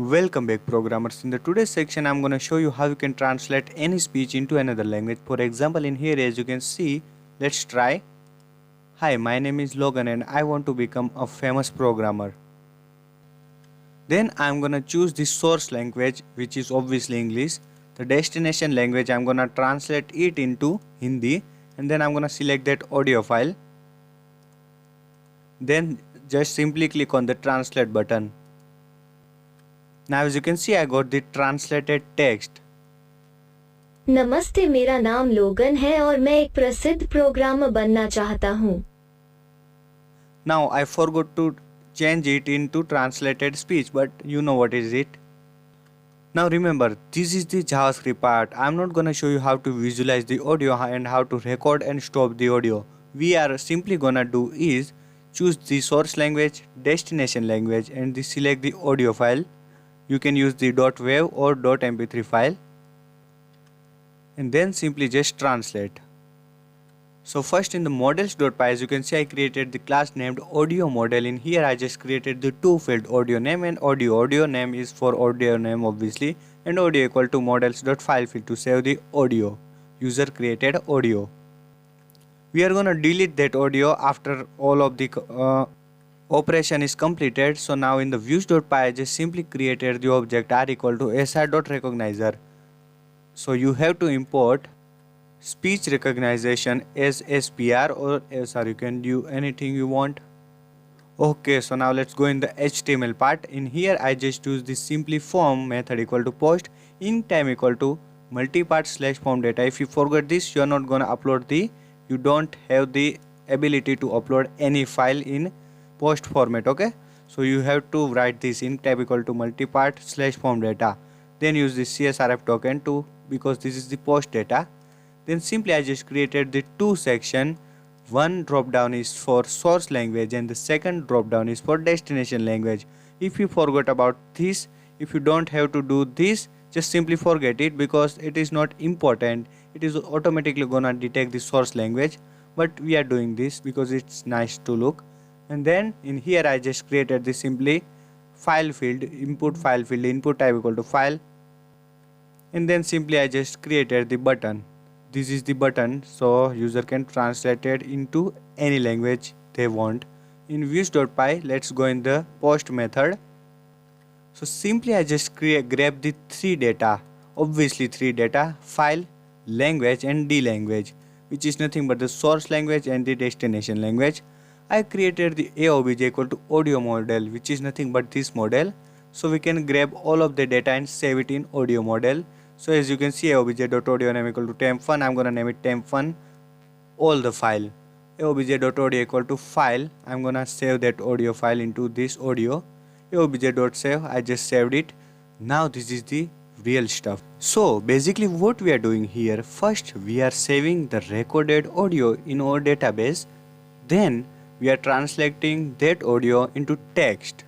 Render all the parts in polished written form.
Welcome back programmers. In the today's section I'm going to show you how you can translate any speech into another language. For example, in here as you can see, let's try. Hi, my name is Logan and I want to become a famous programmer. Then I'm going to choose the source language, which is obviously English. The destination language I'm going to translate it into Hindi, and then I'm going to select that audio file. Then just simply click on the translate button. Now as you can see, I got the translated text. नमस्ते, मेरा नाम लोगन है और मैं एक प्रसिद्ध programmer बनना चाहता हूँ. Now I forgot to change it into translated speech, but you know what is it. Now remember, this is the JavaScript part. I'm not gonna show you how to visualize the audio and how to record and stop the audio. We are simply gonna do is choose the source language, destination language, and select the audio file. You can use the .wav or .mp3 file, and then simply just translate. So first in the models.py, as you can see, I created the class named audio model. In here I just created the two field, audio name and audio. Audio name is for audio name obviously, and audio equal to models.file field to save the audio, user created audio. We are gonna delete that audio after all of the operation is completed. So now in the views.py I just simply created the object r equal to sr.recognizer. So you have to import speech recognition as SPR or SR. You can do anything you want. Okay, so now let's go in the HTML part. In here I just use the simply form method equal to post in time equal to multipart slash form data. If you forget this, you are not gonna upload you don't have the ability to upload any file in post format. Okay, so you have to write this in tab equal to multipart slash form data, then use the CSRF token to, because this is the post data. Then simply I just created the two section. One drop down is for source language and the second drop down is for destination language. If you forgot about this, if you don't have to do this, just simply forget it because it is not important. It is automatically gonna detect the source language, but we are doing this because it's nice to look. And then in here I just created the simply file field, input file field, input type equal to file, and then simply I just created the button. This is the button, so user can translate it into any language they want. In views.py, let's go in the post method. So simply I just grab the three data, obviously three data, file, language and D language, which is nothing but the source language and the destination language. I created the AOBJ equal to audio model, which is nothing but this model. So we can grab all of the data and save it in audio model. So as you can see, aobj.audio name equal to temp1, I'm gonna name it temp1, all the file. aobj.audio equal to file, I'm gonna save that audio file into this audio. aobj.save, I just saved it. Now this is the real stuff. So basically what we are doing here, first we are saving the recorded audio in our database, then we are translating that audio into text.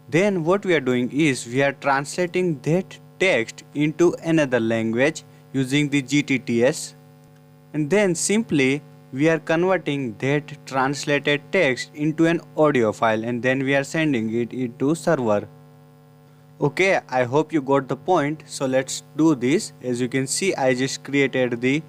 Then what we are doing is we are translating that text into another language using the GTTS, and then simply we are converting that translated text into an audio file, and then we are sending it into server. Okay, I hope you got the point. So let's do this. As you can see, I just created the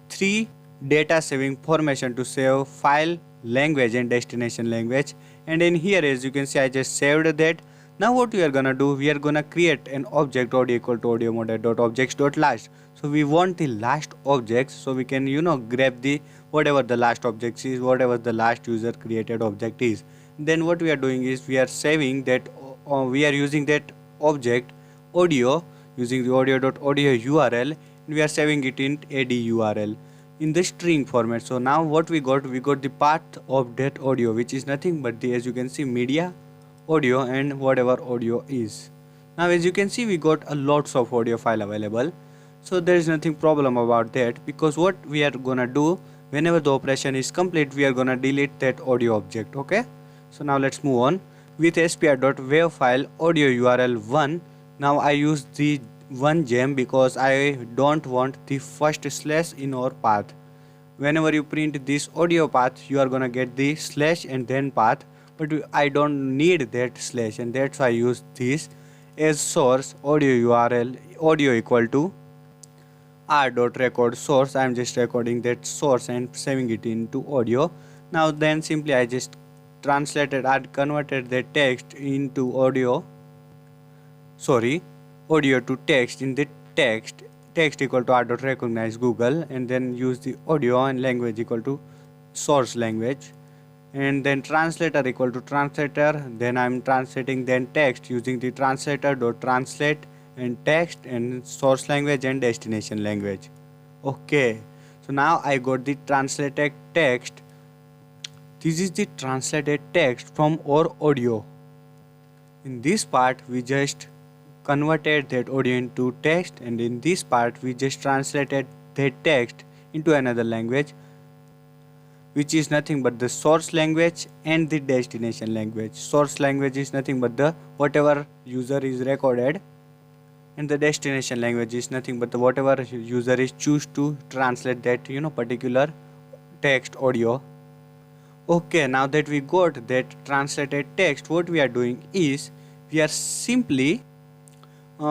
three data saving formation to save file, language and destination language, and in here as you can see I just saved that. Now what we are gonna do, we are gonna create an object audio equal to audio model dot objects dot last. So we want the last objects, so we can grab the whatever the last object is, whatever the last user created object is. Then what we are doing is we are saving that, we are using that object audio using the audio.audio URL, and we are saving it in AD URL in the string format. So now what we got the path of that audio, which is nothing but the, as you can see, media, audio and whatever audio is. Now as you can see, we got a lots of audio file available, so there is nothing problem about that, because what we are gonna do, whenever the operation is complete, we are gonna delete that audio object. Okay, so now let's move on with spr.wav file audio URL 1. Now I use the one gem because I don't want the first slash in our path. Whenever you print this audio path, you are gonna get the slash and then path, but I don't need that slash, and that's why I use this as source audio URL audio equal to r.record source. I'm just recording that source and saving it into audio. Now then simply I just translated and converted the text into audio to text. In the text equal to r.recognize Google, and then use the audio and language equal to source language, and then translator equal to translator. Then I'm translating then text using the translator dot translate and text and source language and destination language. Okay, so now I got the translated text. This is the translated text from our audio. In this part we just converted that audio into text, and in this part we just translated that text into another language, which is nothing but the source language and the destination language. Source language is nothing but the whatever user is recorded, and the destination language is nothing but the whatever user is choose to translate that particular text audio. Okay, now that we got that translated text, what we are doing is we are simply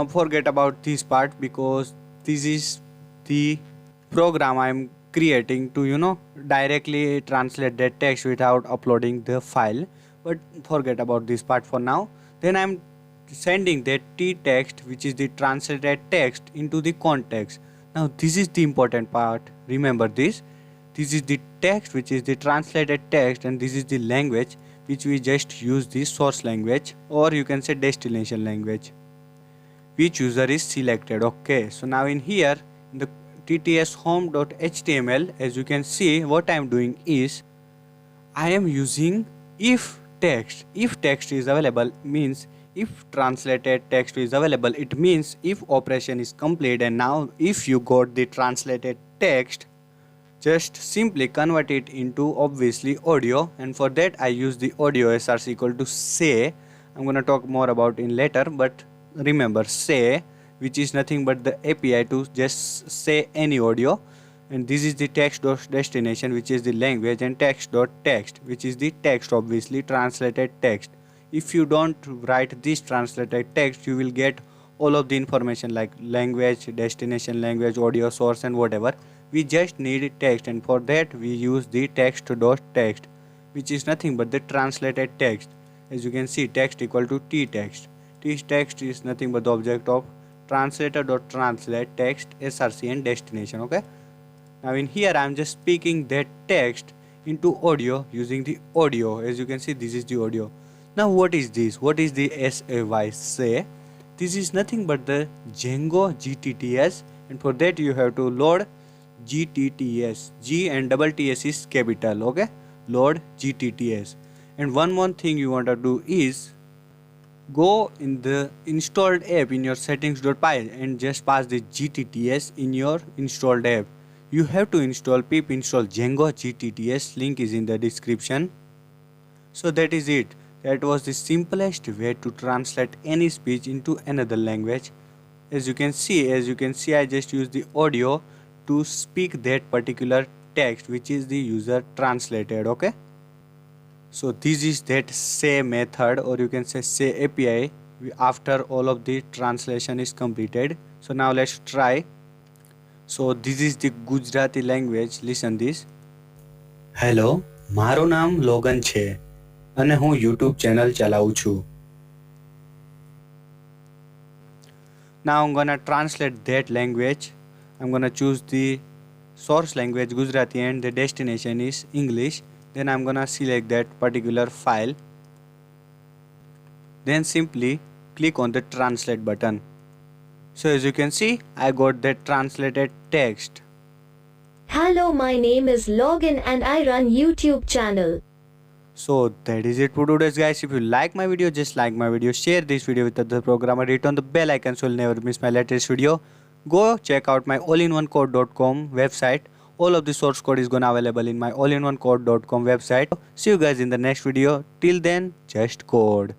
forget about this part, because this is the program I am creating to directly translate that text without uploading the file. But forget about this part for now. Then I am sending that t text, which is the translated text, into the context. Now this is the important part. Remember this is the text, which is the translated text, and this is the language which we just use the source language, or you can say destination language, which user is selected. Okay, so now in here in the tts home.html, as you can see, what I am doing is I am using if text. If text is available means if translated text is available, it means if operation is complete. And now if you got the translated text, just simply convert it into obviously audio, and for that I use the audio src equal to say. I'm gonna talk more about in later, but remember say, which is nothing but the API to just say any audio, and this is the text dot destination, which is the language, and text dot text, which is the text, obviously translated text. If you don't write this translated text, you will get all of the information like language, destination language, audio source, and whatever. We just need text, and for that we use the text dot text, which is nothing but the translated text. As you can see, text equal to t text. T text is nothing but the object of translator dot translate text src and destination. Okay, now in here I am just speaking that text into audio using the audio. As you can see, this is the audio. Now what is this? What is the say? This is nothing but the Django GTTS, and for that you have to load GTTS. G and double TS is capital. Okay, load GTTS. And one more thing you want to do is go in the installed app in your settings.py and just pass the GTTS in your installed app. You have to install pip install Django GTTS. Link is in the description. So that is it. That was the simplest way to translate any speech into another language. As you can see, I just use the audio to speak that particular text which is the user translated. Okay, so this is that say method, or you can say API, after all of the translation is completed. So now let's try. So this is the Gujarati language. Listen this. Hello, મારું નામ Logan છે અને હું YouTube channel ચલાવું છું. Now I'm gonna translate that language. I'm gonna choose the source language Gujarati and the destination is English. Then I'm gonna select that particular file. Then simply click on the translate button. So as you can see, I got that translated text. Hello, my name is Logan and I run YouTube channel. So that is it for today's guys. If you like my video, just like my video, share this video with other programmer, hit on the bell icon so you'll never miss my latest video. Go check out my allinonecode.com website. All of the source code is gonna available in my allinonecode.com website. See you guys in the next video. Till then, just code.